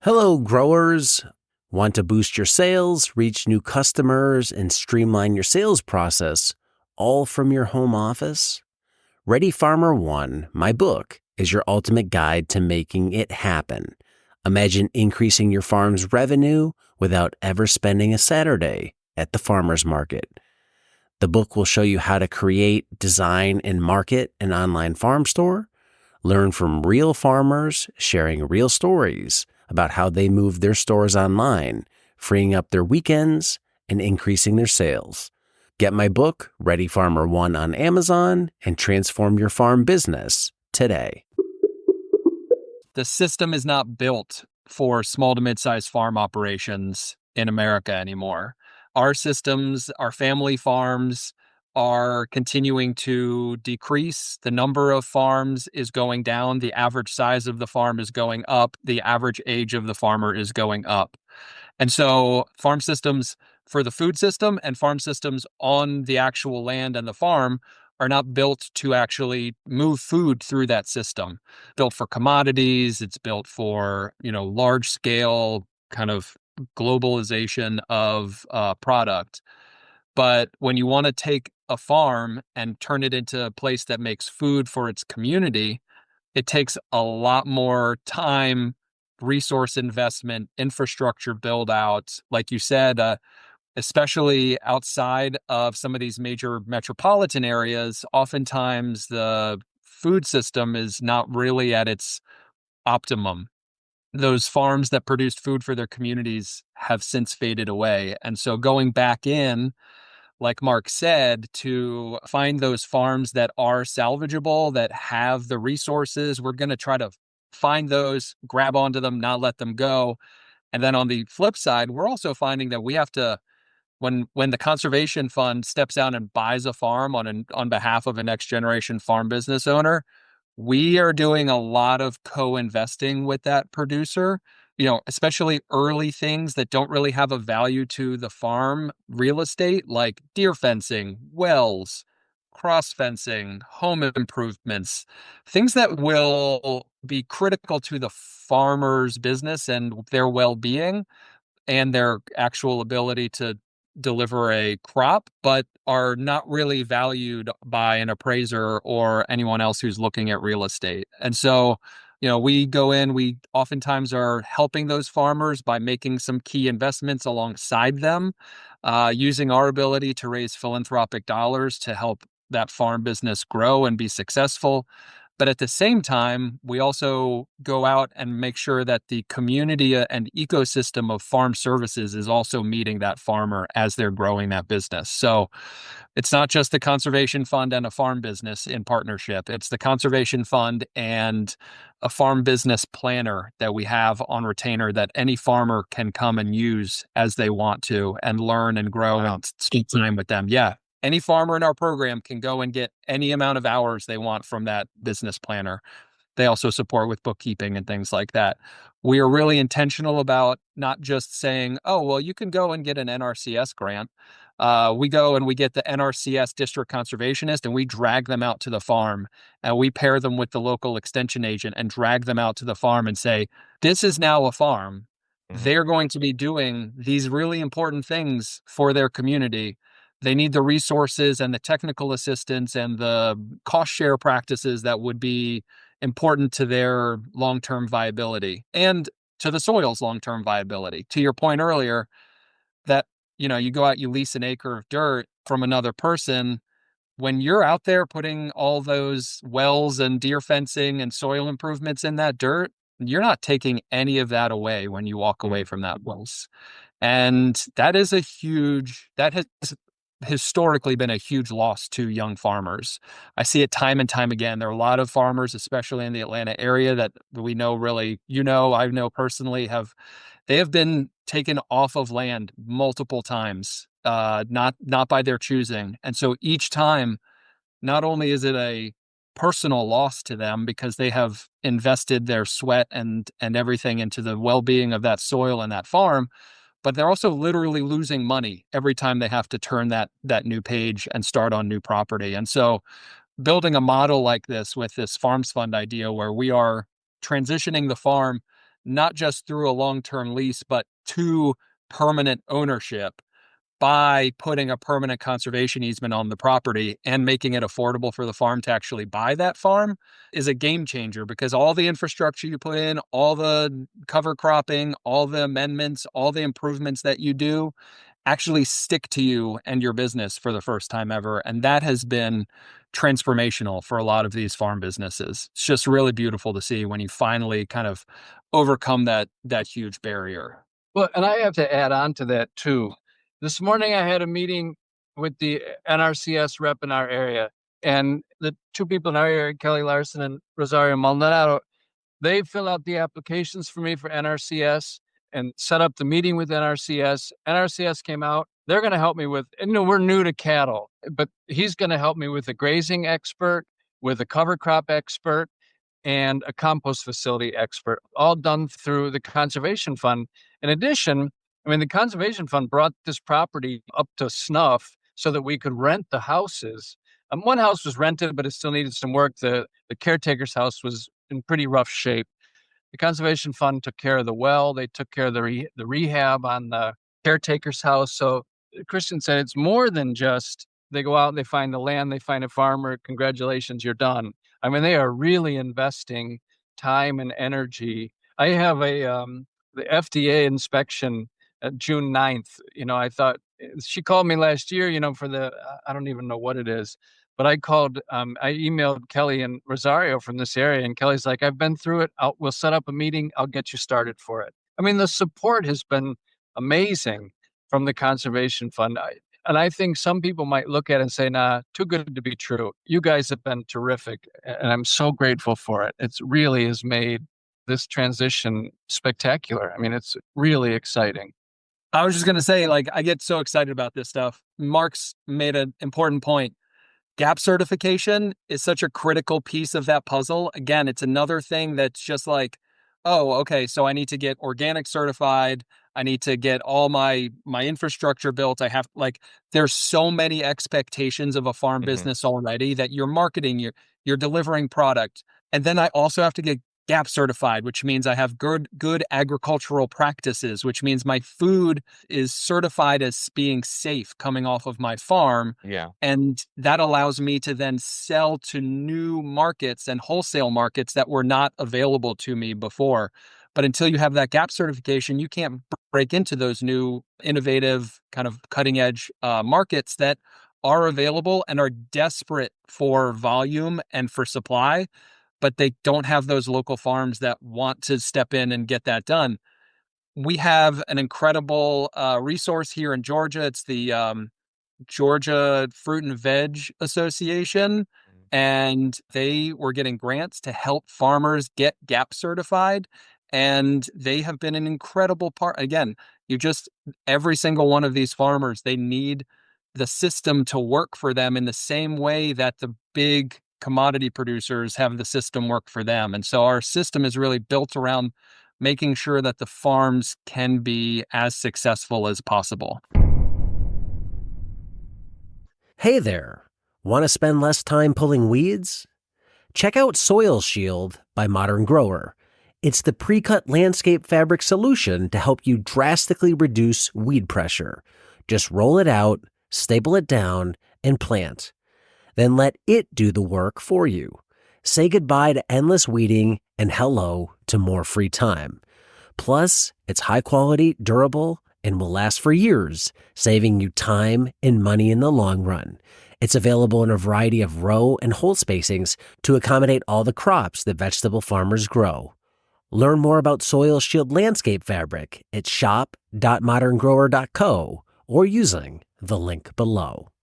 Hello, growers. Want to boost your sales, reach new customers, and streamline your sales process, all from your home office? Ready Farmer One, my book, is your ultimate guide to making it happen. Imagine increasing your farm's revenue without ever spending a Saturday at the farmer's market. The book will show you how to create, design, and market an online farm store. Learn from real farmers sharing real stories about how they move their stores online, freeing up their weekends and increasing their sales. Get my book, Ready Farmer One, on Amazon and transform your farm business today. The system is not built for small to mid-sized farm operations in America anymore. Our systems, our family farms are continuing to decrease. The number of farms is going down. The average size of the farm is going up. The average age of the farmer is going up. And so farm systems for the food system and farm systems on the actual land and the farm are not built to actually move food through that system. Built for commodities, it's built for, large scale kind of globalization of product. But when you want to take a farm and turn it into a place that makes food for its community, it takes a lot more time, resource investment, infrastructure build out. Like you said, especially outside of some of these major metropolitan areas, oftentimes the food system is not really at its optimum. Those farms that produced food for their communities have since faded away. And so going back in, like Mark said, to find those farms that are salvageable, that have the resources, we're going to try to find those, grab onto them, not let them go. And then on the flip side, we're also finding that we have to, when the conservation fund steps out and buys a farm on behalf of a next generation farm business owner, we are doing a lot of co-investing with that producer, especially early things that don't really have a value to the farm real estate, like deer fencing, wells, cross fencing, home improvements, things that will be critical to the farmer's business and their well-being and their actual ability to deliver a crop, but are not really valued by an appraiser or anyone else who's looking at real estate. And so, we go in, we oftentimes are helping those farmers by making some key investments alongside them, using our ability to raise philanthropic dollars to help that farm business grow and be successful. But at the same time, we also go out and make sure that the community and ecosystem of farm services is also meeting that farmer as they're growing that business. So it's not just the conservation fund and a farm business in partnership. It's the conservation fund and a farm business planner that we have on retainer that any farmer can come and use as they want to and learn and grow and spend time with them. Yeah. Any farmer in our program can go and get any amount of hours they want from that business planner. They also support with bookkeeping and things like that. We are really intentional about not just saying, oh, well, you can go and get an NRCS grant. We go and we get the NRCS district conservationist and we drag them out to the farm and we pair them with the local extension agent and drag them out to the farm and say, this is now a farm. They're going to be doing these really important things for their community. They need the resources and the technical assistance and the cost share practices that would be important to their long-term viability and to the soil's long-term viability. To your point earlier, that, you go out, you lease an acre of dirt from another person. When you're out there putting all those wells and deer fencing and soil improvements in that dirt, you're not taking any of that away when you walk away from that wells. And that has historically been a huge loss to young farmers. I see it time and time again. There are a lot of farmers, especially in the Atlanta area, that we know really, I know personally they have been taken off of land multiple times, not by their choosing. And so each time, not only is it a personal loss to them because they have invested their sweat and everything into the well-being of that soil and that farm, but they're also literally losing money every time they have to turn that new page and start on new property. And so building a model like this with this farms fund idea where we are transitioning the farm not just through a long-term lease, but to permanent ownership by putting a permanent conservation easement on the property and making it affordable for the farm to actually buy that farm is a game changer, because all the infrastructure you put in, all the cover cropping, all the amendments, all the improvements that you do actually stick to you and your business for the first time ever. And that has been transformational for a lot of these farm businesses. It's just really beautiful to see when you finally kind of overcome that huge barrier. Well, and I have to add on to that too. This morning I had a meeting with the NRCS rep in our area, and the two people in our area, Kelly Larson and Rosario Maldonado, they fill out the applications for me for NRCS and set up the meeting with NRCS. NRCS came out. They're going to help me with, we're new to cattle, but he's going to help me with a grazing expert, with a cover crop expert, and a compost facility expert, all done through the Conservation Fund. In addition, the Conservation Fund brought this property up to snuff so that we could rent the houses. One house was rented, but it still needed some work. The caretaker's house was in pretty rough shape. The Conservation Fund took care of the well. They took care of the rehab on the caretaker's house. So Krisztian said it's more than just they go out and they find the land, they find a farmer, congratulations, you're done. They are really investing time and energy. I have the FDA inspection June 9th. I thought she called me last year, for I don't even know what it is, but I emailed Kelly and Rosario from this area, and Kelly's like, I've been through it. We'll set up a meeting. I'll get you started for it. The support has been amazing from the Conservation Fund. And I think some people might look at it and say, nah, too good to be true. You guys have been terrific, and I'm so grateful for it. It really has made this transition spectacular. It's really exciting. I was just going to say, I get so excited about this stuff. Mark's made an important point. GAP certification is such a critical piece of that puzzle. Again, it's another thing that's just like, oh, okay, so I need to get organic certified. I need to get all my infrastructure built. I have there's so many expectations of a farm business already that you're marketing, you're delivering product. And then I also have to get GAP certified, which means I have good agricultural practices, which means my food is certified as being safe coming off of my farm. Yeah. And that allows me to then sell to new markets and wholesale markets that were not available to me before. But until you have that GAP certification, you can't break into those new innovative kind of cutting edge markets that are available and are desperate for volume and for supply, but they don't have those local farms that want to step in and get that done. We have an incredible resource here in Georgia. It's the Georgia Fruit and Veg Association, and they were getting grants to help farmers get GAP certified. And they have been an incredible part. Again, every single one of these farmers, they need the system to work for them in the same way that the big commodity producers have the system work for them. And so our system is really built around making sure that the farms can be as successful as possible. Hey there. Want to spend less time pulling weeds? Check out Soil Shield by Modern Grower. It's the pre-cut landscape fabric solution to help you drastically reduce weed pressure. Just roll it out, staple it down, and plant. Then let it do the work for you. Say goodbye to endless weeding and hello to more free time. Plus, it's high quality, durable, and will last for years, saving you time and money in the long run. It's available in a variety of row and hole spacings to accommodate all the crops that vegetable farmers grow. Learn more about Soil Shield landscape fabric at shop.moderngrower.co or using the link below.